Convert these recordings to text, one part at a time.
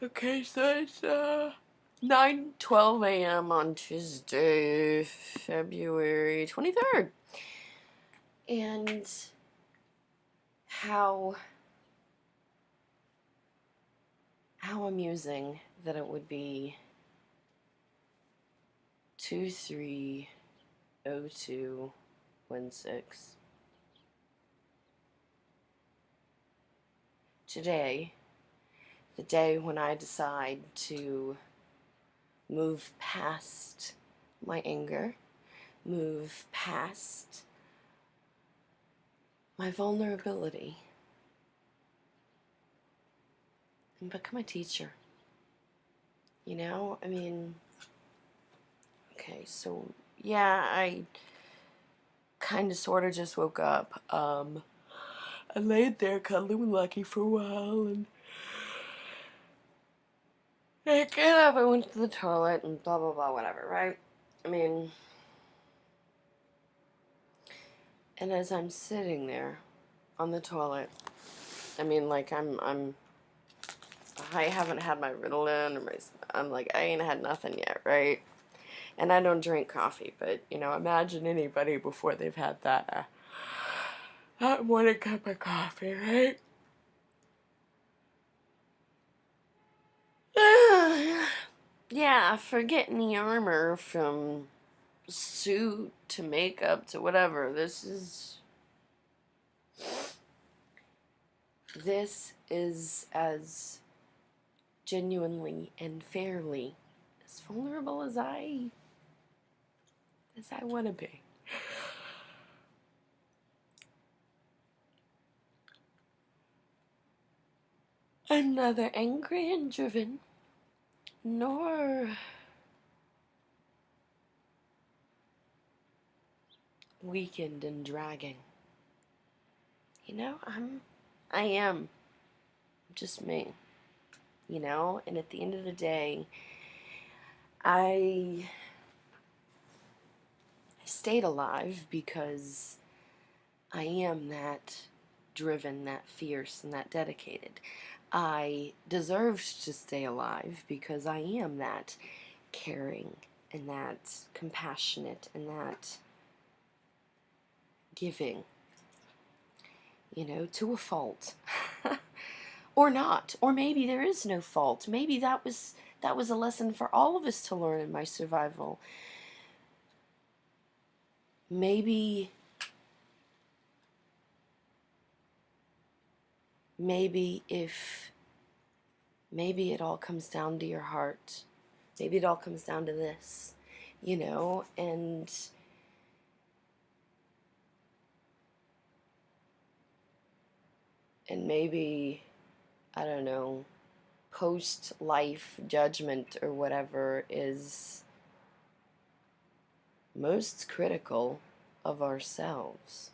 Okay, so it's 9:12 a.m. on Tuesday, February 23rd. And how amusing that it would be 230216. Today, the day when I decide to move past my anger, move past my vulnerability, and become a teacher. You know, I mean, okay, so yeah, I kind of sort of just woke up. I laid there cuddling with Lucky for a while, and I got up, I went to the toilet, and blah blah blah, whatever, right? I mean, and as I'm sitting there on the toilet, I mean, like I haven't had my Ritalin or I'm like, I ain't had nothing yet, right? And I don't drink coffee, but you know, imagine anybody before they've had that morning cup of coffee, right? Yeah, forgetting the armor from suit to makeup to whatever. This is as genuinely and fairly as vulnerable as I want to be. I'm neither angry and driven, nor weakened and dragging. You know, I am just me. You know, and at the end of the day, I stayed alive because I am that driven, that fierce, and that dedicated. I deserved to stay alive because I am that caring and that compassionate and that giving, you know, to a fault. Or not. Or maybe there is no fault. Maybe that was a lesson for all of us to learn in my survival. Maybe if maybe it all comes down to your heart. Maybe it all comes down to this, you know, and maybe, I don't know, post-life judgment or whatever is most critical of ourselves.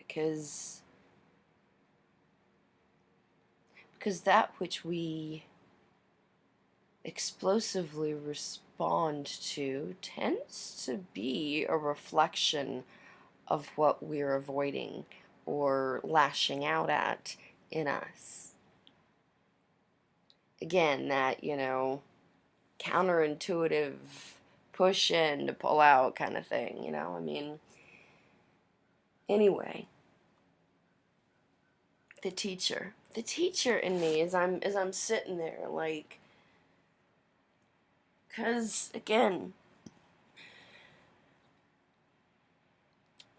Because that which we explosively respond to tends to be a reflection of what we're avoiding or lashing out at in us. Again, that, you know, counterintuitive push in to pull out kind of thing, you know? I mean, anyway, the teacher in me as I'm sitting there, like, because again,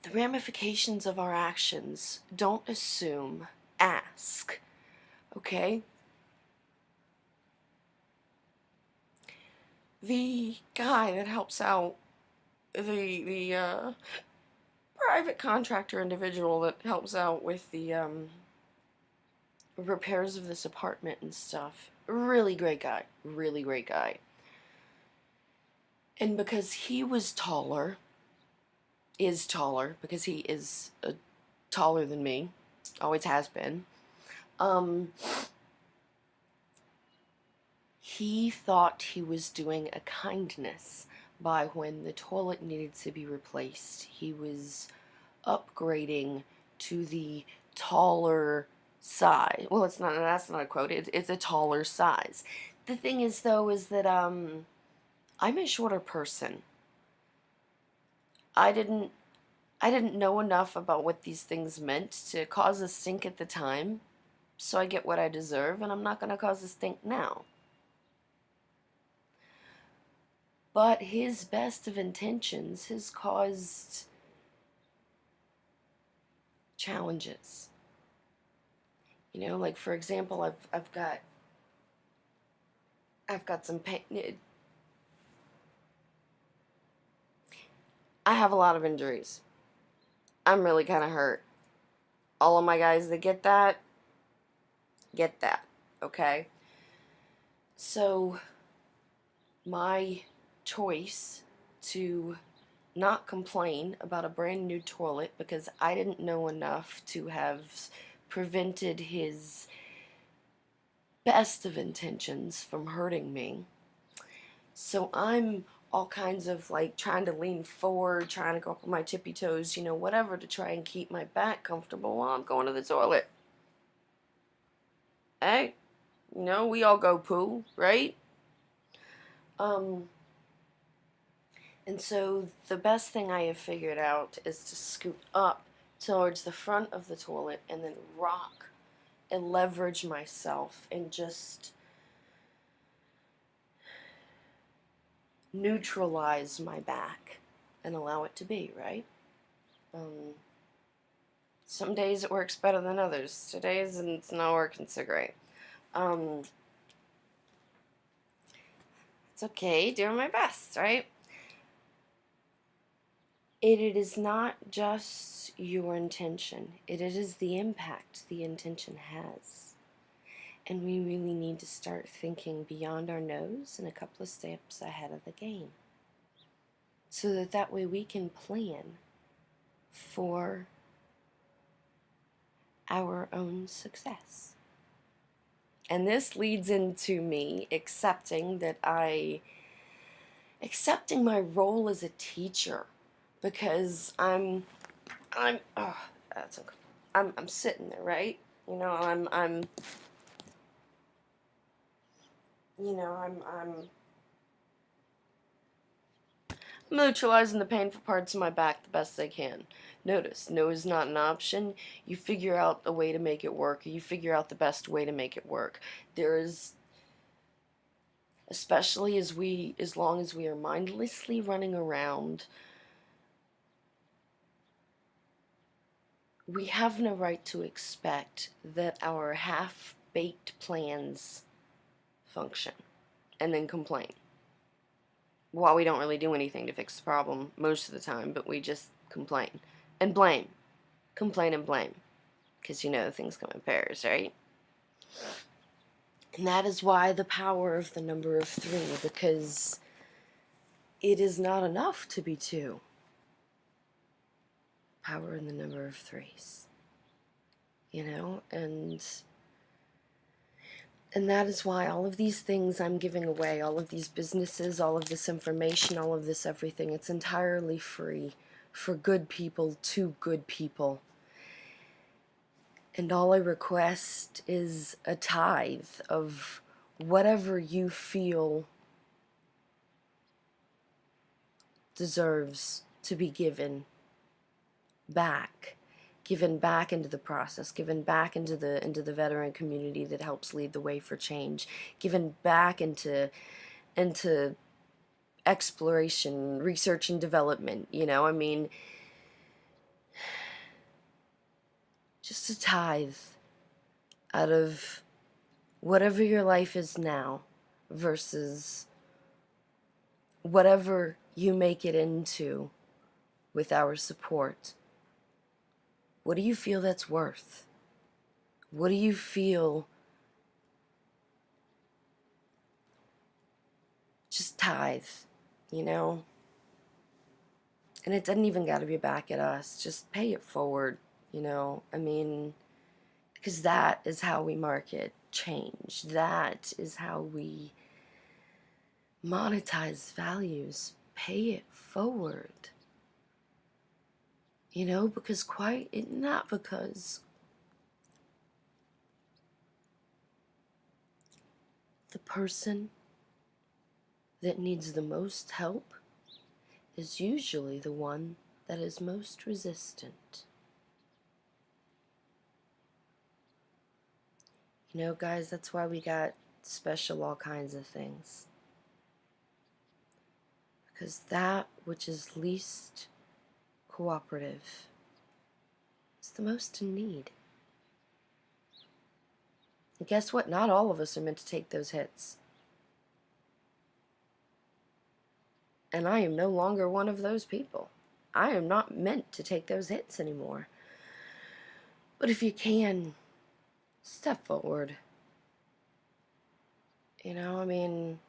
the ramifications of our actions, don't assume, ask, okay? The guy that helps out, the private contractor individual that helps out with the repairs of this apartment and stuff, really great guy, really great guy. And because he was taller, is taller, because he is taller than me, always has been, he thought he was doing a kindness by, when the toilet needed to be replaced, he was upgrading to the taller size. Well, it's not, that's not a quote. It's a taller size. The thing is, though, is that I'm a shorter person. I didn't I didn't know enough about what these things meant to cause a stink at the time, so I get what I deserve, and I'm not going to cause a stink now. But his best of intentions has caused challenges. You know, like for example, I've got some pain. I have a lot of injuries. I'm really kind of hurt. All of my guys that get that, okay? So my choice to not complain about a brand new toilet because I didn't know enough to have prevented his best of intentions from hurting me. So I'm all kinds of like trying to lean forward, trying to go up on my tippy toes, you know, whatever, to try and keep my back comfortable while I'm going to the toilet. Hey, you know, we all go poo, right? Um, and so the best thing I have figured out is to scoot up towards the front of the toilet and then rock and leverage myself and just neutralize my back and allow it to be, right? Um, some days it works better than others. Today's it's not working so great. Um, it's okay, doing my best, right? It is not just your intention. It is the impact the intention has. And we really need to start thinking beyond our nose and a couple of steps ahead of the game. So that way we can plan for our own success. And this leads into me accepting my role as a teacher, because oh, that's okay. I'm sitting there, right? You know, I'm you know, I'm neutralizing the painful parts of my back the best I can. Notice, no is not an option. You figure out a way to make it work, or you figure out the best way to make it work. There is, especially as long as we are mindlessly running around, we have no right to expect that our half-baked plans function and then complain. Well, we don't really do anything to fix the problem most of the time, but we just complain and blame. Complain and blame. Because you know things come in pairs, right? And that is why the power of the number of 3, because it is not enough to be 2. Power in the number of 3s. You know, and that is why all of these things I'm giving away, all of these businesses, all of this information, all of this everything, it's entirely free for good people to good people. And all I request is a tithe of whatever you feel deserves to be given back into the process, given back into the veteran community that helps lead the way for change, given back into exploration, research and development, you know, I mean, just a tithe out of whatever your life is now versus whatever you make it into with our support. What do you feel that's worth? What do you feel? Just tithe, you know? And it doesn't even got to be back at us. Just pay it forward, you know? I mean, because that is how we market change. That is how we monetize values. Pay it forward. You know, because not because the person that needs the most help is usually the one that is most resistant. You know, guys, that's why we got special all kinds of things. Because that which is least cooperative is the most in need. And guess what? Not all of us are meant to take those hits. And I am no longer one of those people. I am not meant to take those hits anymore. But if you can, step forward. You know, I mean,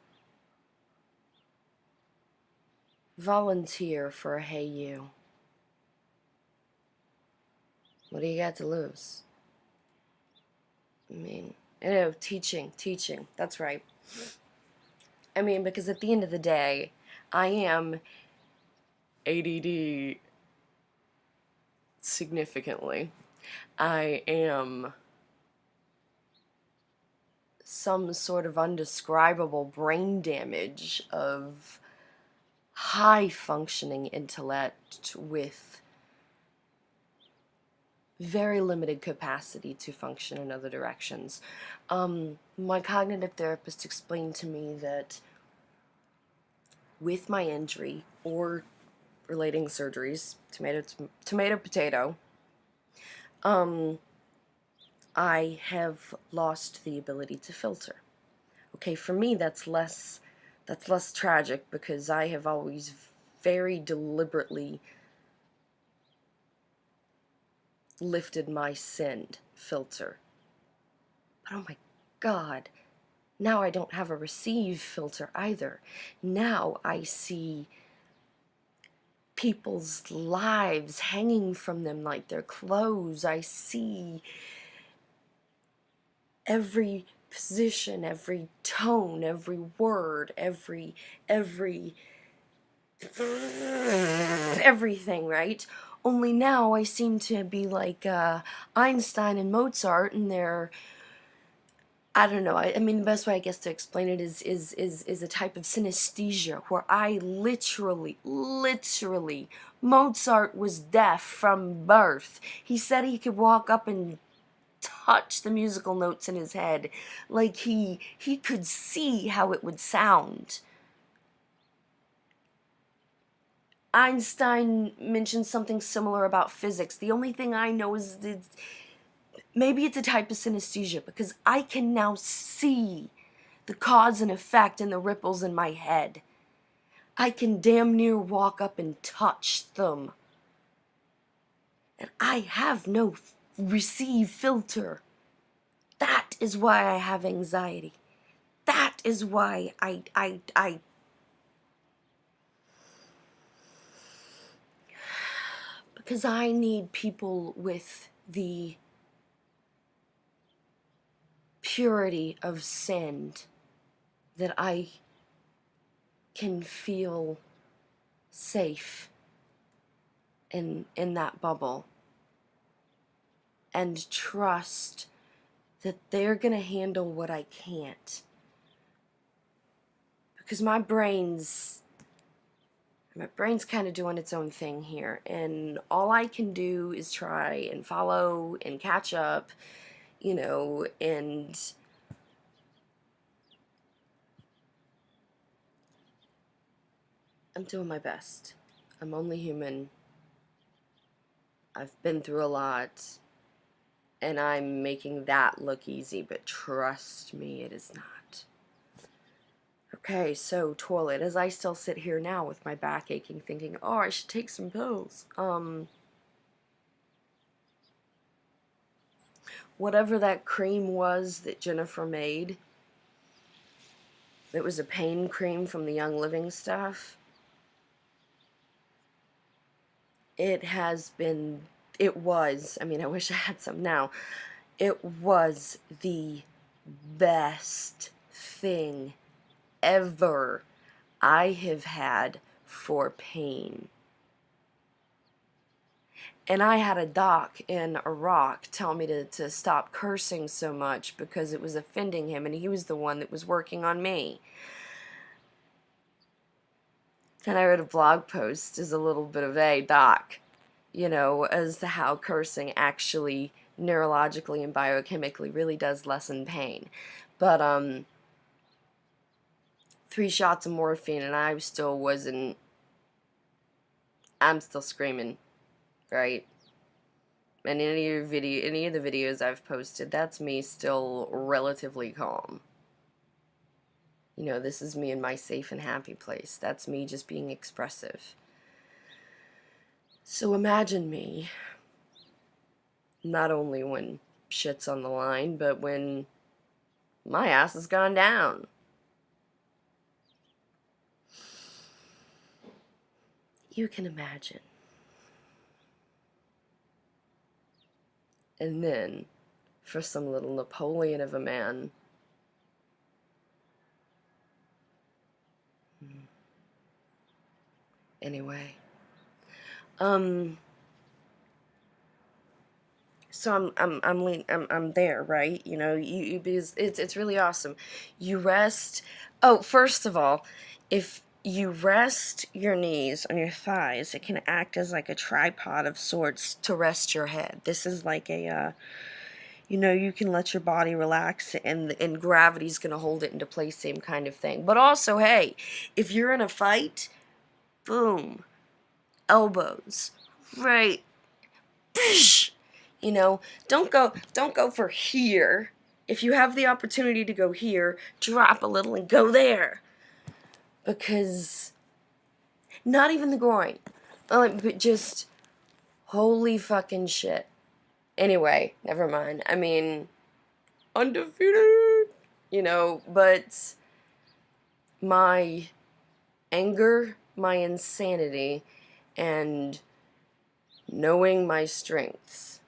volunteer for a Hey You. What do you got to lose? I mean, teaching, that's right. I mean, because at the end of the day, I am ADD significantly. I am some sort of undescribable brain damage of high functioning intellect with very limited capacity to function in other directions. My cognitive therapist explained to me that with my injury or relating surgeries, tomato, potato, I have lost the ability to filter. Okay, for me that's less tragic because I have always very deliberately lifted my send filter. But oh my God, now I don't have a receive filter either. Now I see people's lives hanging from them like their clothes. I see every position, every tone, every word, everything, right? Only now I seem to be like Einstein and Mozart, and they're, I don't know. I mean, the best way I guess to explain it is a type of synesthesia where I literally, Mozart was deaf from birth. He said he could walk up and touch the musical notes in his head, like he could see how it would sound. Einstein mentioned something similar about physics. The only thing I know is that maybe it's a type of synesthesia because I can now see the cause and effect and the ripples in my head. I can damn near walk up and touch them. And I have no receive filter. That is why I have anxiety. That is why I because I need people with the purity of send that I can feel safe in that bubble and trust that they're gonna handle what I can't. Because my brain's kind of doing its own thing here, and all I can do is try and follow and catch up, you know, and I'm doing my best. I'm only human. I've been through a lot, and I'm making that look easy, but trust me, it is not. Okay, so toilet. As I still sit here now with my back aching, thinking, oh, I should take some pills. Whatever that cream was that Jennifer made, it was a pain cream from the Young Living stuff. It was, I mean, I wish I had some now. It was the best thing ever I have had for pain. And I had a doc in Iraq tell me to stop cursing so much because it was offending him, and he was the one that was working on me. Then I wrote a blog post as a little bit of a doc, as to how cursing actually neurologically and biochemically really does lessen pain. But 3 shots of morphine and I'm still screaming, right? And any of the videos I've posted, that's me still relatively calm. This is me in my safe and happy place. That's me just being expressive. So imagine me, not only when shit's on the line, but when my ass has gone down. You can imagine. And then, for some little Napoleon of a man, anyway, so I'm there, right? Because it's really awesome. You rest. Oh, first of all, if you rest your knees on your thighs, it can act as like a tripod of sorts to rest your head. This is like a you can let your body relax, and gravity's gonna hold it into place, same kind of thing. But also, hey, if you're in a fight, boom, elbows, right. Don't go for here. If you have the opportunity to go here, drop a little and go there. Because not even the groin. But just holy fucking shit. Anyway, never mind. I mean, undefeated. But my anger, my insanity, and knowing my strengths.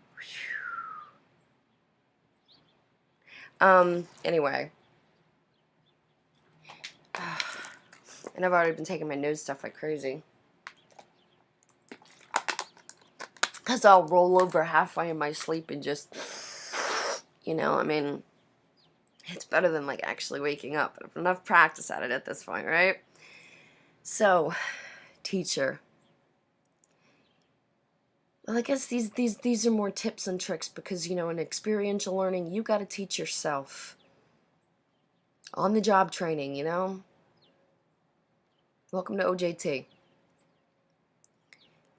Anyway. And I've already been taking my nose stuff like crazy. Because I'll roll over halfway in my sleep and just, it's better than like actually waking up. I have enough practice at it at this point, right? So, teacher. Well, I guess these are more tips and tricks because, in experiential learning, you got to teach yourself. On the job training, Welcome to OJT.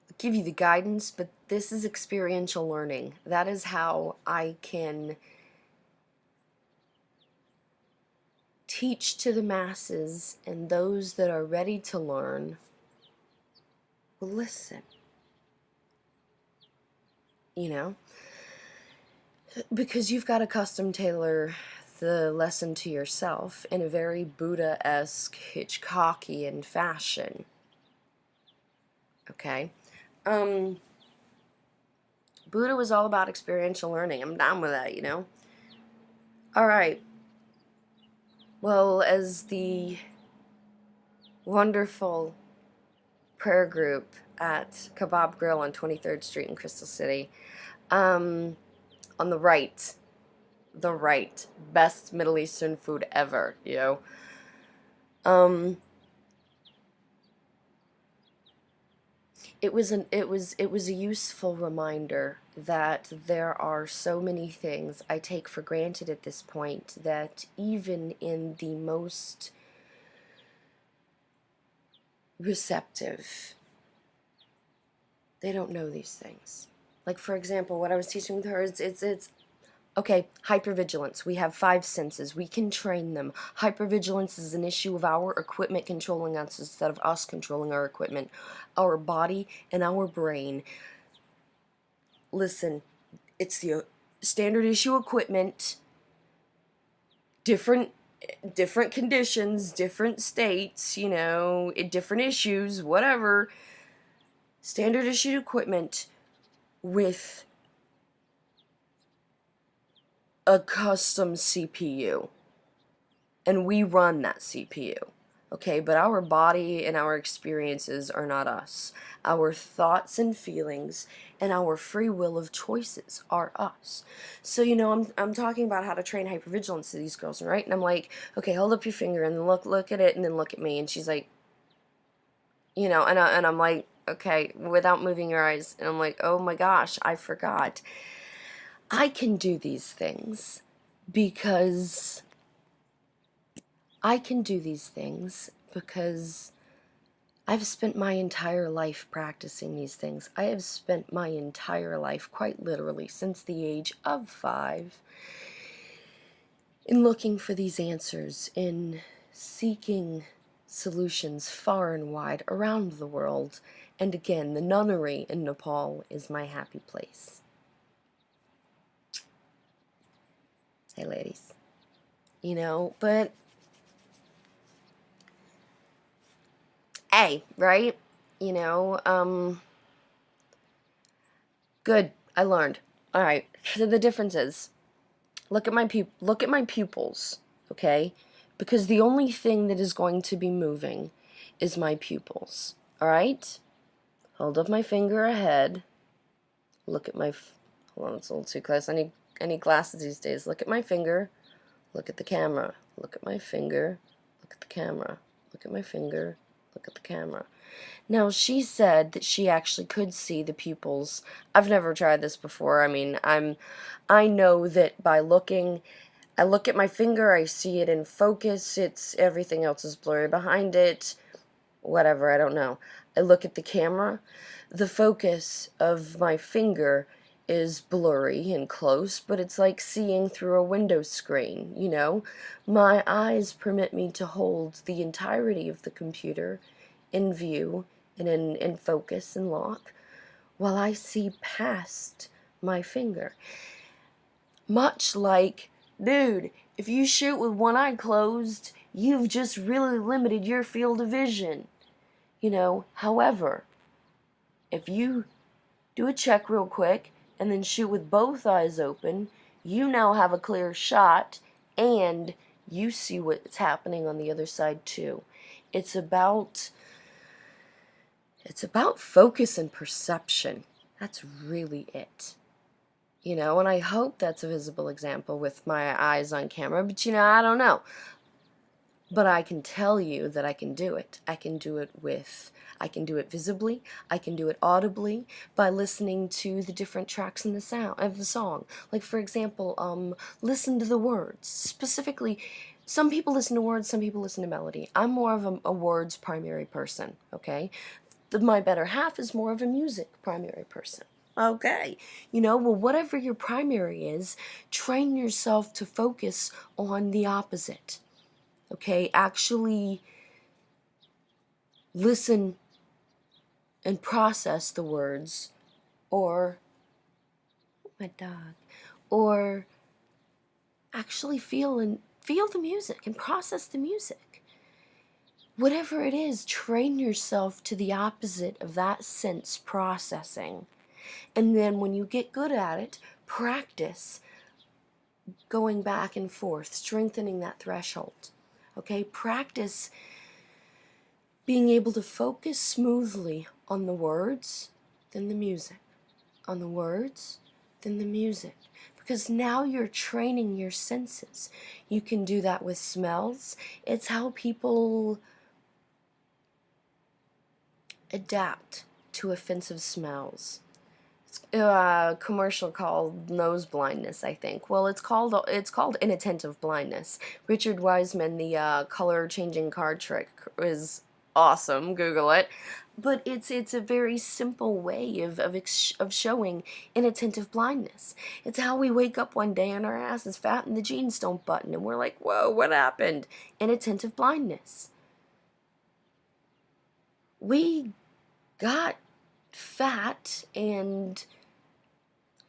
I'll give you the guidance, but this is experiential learning. That is how I can teach to the masses, and those that are ready to learn will listen. Because you've got to custom tailor the lesson to yourself in a very Buddha-esque, Hitchcockian fashion. Okay? Buddha was all about experiential learning. I'm down with that, Alright. Well, as the wonderful prayer group at Kebab Grill on 23rd Street in Crystal City, on the right, best Middle Eastern food ever, It was a useful reminder that there are so many things I take for granted at this point that even in the most receptive, they don't know these things. Like, for example, what I was teaching with her is it's okay, hypervigilance. We have 5 senses. We can train them. Hypervigilance is an issue of our equipment controlling us instead of us controlling our equipment, our body, and our brain. Listen, it's the standard issue equipment, different conditions, different states, different issues, whatever. Standard issue equipment with a custom CPU, and we run that CPU. Okay, but our body and our experiences are not us. Our thoughts and feelings and our free will of choices are us. So, I'm talking about how to train hypervigilance to these girls, right? And I'm like, okay, hold up your finger and then look at it and then look at me. And she's like, and I'm like, okay, without moving your eyes. And I'm like, oh my gosh, I forgot. I can do these things because I can do these things because I've spent my entire life practicing these things. I have spent my entire life, quite literally, since the age of 5, in looking for these answers, in seeking solutions far and wide around the world. And again, the nunnery in Nepal is my happy place. Hey, ladies. But hey, right? You know, um, Good. I learned. All right. So the difference is, look at my pupils, okay? Because the only thing that is going to be moving is my pupils. All right? Hold up my finger ahead. Look at my hold on, it's a little too close. I need glasses these days. Look at my finger. Look at the camera. Look at my finger. Look at the camera. Look at my finger. Look at the camera. Now, she said that she actually could see the pupils. I've never tried this before. I mean, I know that by looking, I look at my finger, I see it in focus, everything else is blurry behind it, whatever, I don't know. I look at the camera, the focus of my finger is blurry and close, but it's like seeing through a window screen, My eyes permit me to hold the entirety of the computer in view and in focus and lock while I see past my finger. Much like, dude, if you shoot with one eye closed, you've just really limited your field of vision. However, if you do a check real quick and then shoot with both eyes open, you now have a clear shot and you see what's happening on the other side too. It's about focus and perception. That's really it. And I hope that's a visible example with my eyes on camera, but I don't know. But I can tell you that I can do it. I can do it visibly, I can do it audibly by listening to the different tracks in the sound of the song. Like, for example, listen to the words. Specifically, some people listen to words, some people listen to melody. I'm more of a words primary person, okay? My better half is more of a music primary person. Okay. Well, whatever your primary is, train yourself to focus on the opposite. Okay? Actually listen and process the words, or my dog, or actually feel the music and process the music. Whatever it is, train yourself to the opposite of that sense processing. And then when you get good at it, practice going back and forth, strengthening that threshold. Okay? Practice being able to focus smoothly on the words, then the music. On the words, then the music. Because now you're training your senses. You can do that with smells. It's how people adapt to offensive smells. A commercial called nose blindness, I think. Well, it's called inattentive blindness. Richard Wiseman, the color changing card trick, is awesome. Google it. But it's a very simple way of showing inattentive blindness. It's how we wake up one day and our ass is fat and the jeans don't button and we're like, whoa, what happened? Inattentive blindness. We got fat and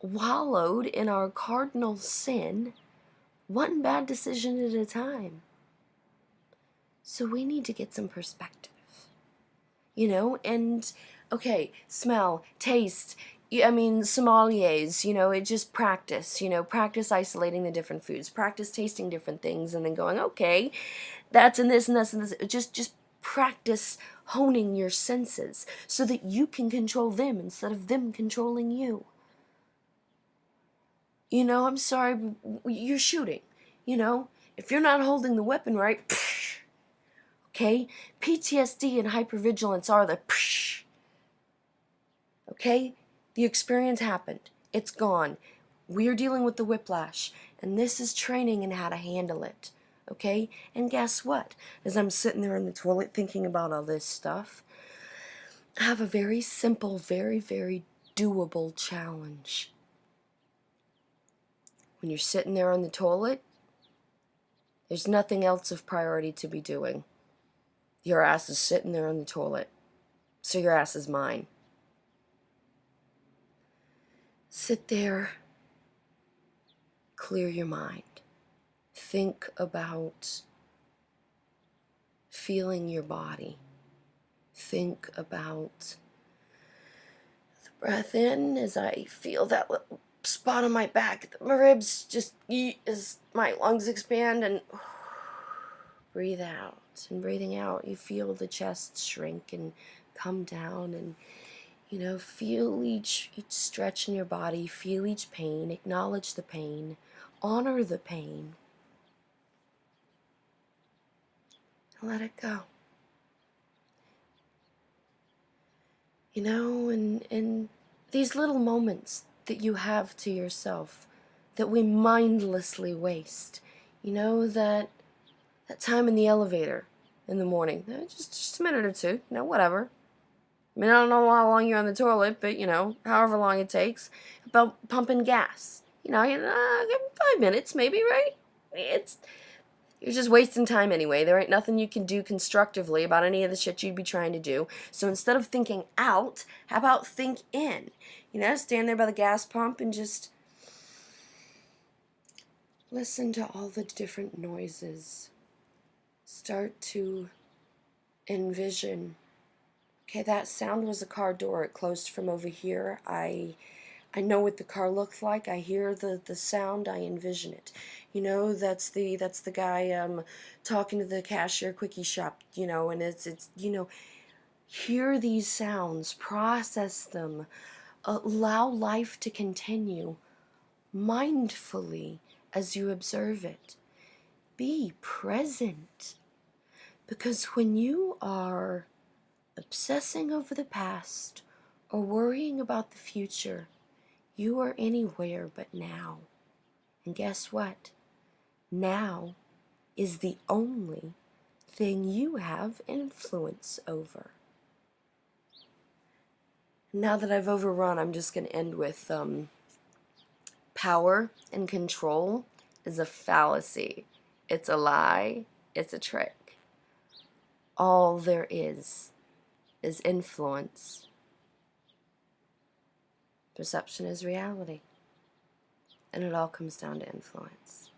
wallowed in our cardinal sin, one bad decision at a time. So we need to get some perspective. And okay, smell, taste, I mean, sommeliers, it just practice, practice isolating the different foods, practice tasting different things, and then going, okay, that's in this and that's in this. Just practice honing your senses so that you can control them instead of them controlling you. I'm sorry, but you're shooting, if you're not holding the weapon right, okay, PTSD and hypervigilance are the, okay, the experience happened, it's gone, we're dealing with the whiplash, and this is training in how to handle it, okay? And guess what? As I'm sitting there in the toilet thinking about all this stuff, I have a very simple, very, very doable challenge. When you're sitting there on the toilet, there's nothing else of priority to be doing. Your ass is sitting there on the toilet, so your ass is mine. Sit there, clear your mind. Think about feeling your body. Think about the breath in as I feel that little spot on my back, my ribs just as my lungs expand, and breathe out. And breathing out, you feel the chest shrink and come down, and feel each stretch in your body, feel each pain, acknowledge the pain, honor the pain, and let it go. And these little moments that you have to yourself that we mindlessly waste, that time in the elevator in the morning, just a minute or two, whatever. I mean, I don't know how long you're on the toilet, but, however long it takes, about pumping gas. 5 minutes maybe, right? You're just wasting time anyway. There ain't nothing you can do constructively about any of the shit you'd be trying to do. So instead of thinking out, how about think in? Stand there by the gas pump and just listen to all the different noises. Start to envision. Okay, that sound was a car door. It closed from over here. I know what the car looks like. I hear the sound. I envision it. That's the guy talking to the cashier quickie shop. And it's hear these sounds, process them, allow life to continue mindfully as you observe it. Be present, because when you are obsessing over the past or worrying about the future, you are anywhere but now. And guess what? Now is the only thing you have influence over. Now that I've overrun, I'm just going to end with power and control is a fallacy. It's a lie. It's a trick. All there is influence. Perception is reality. And it all comes down to influence.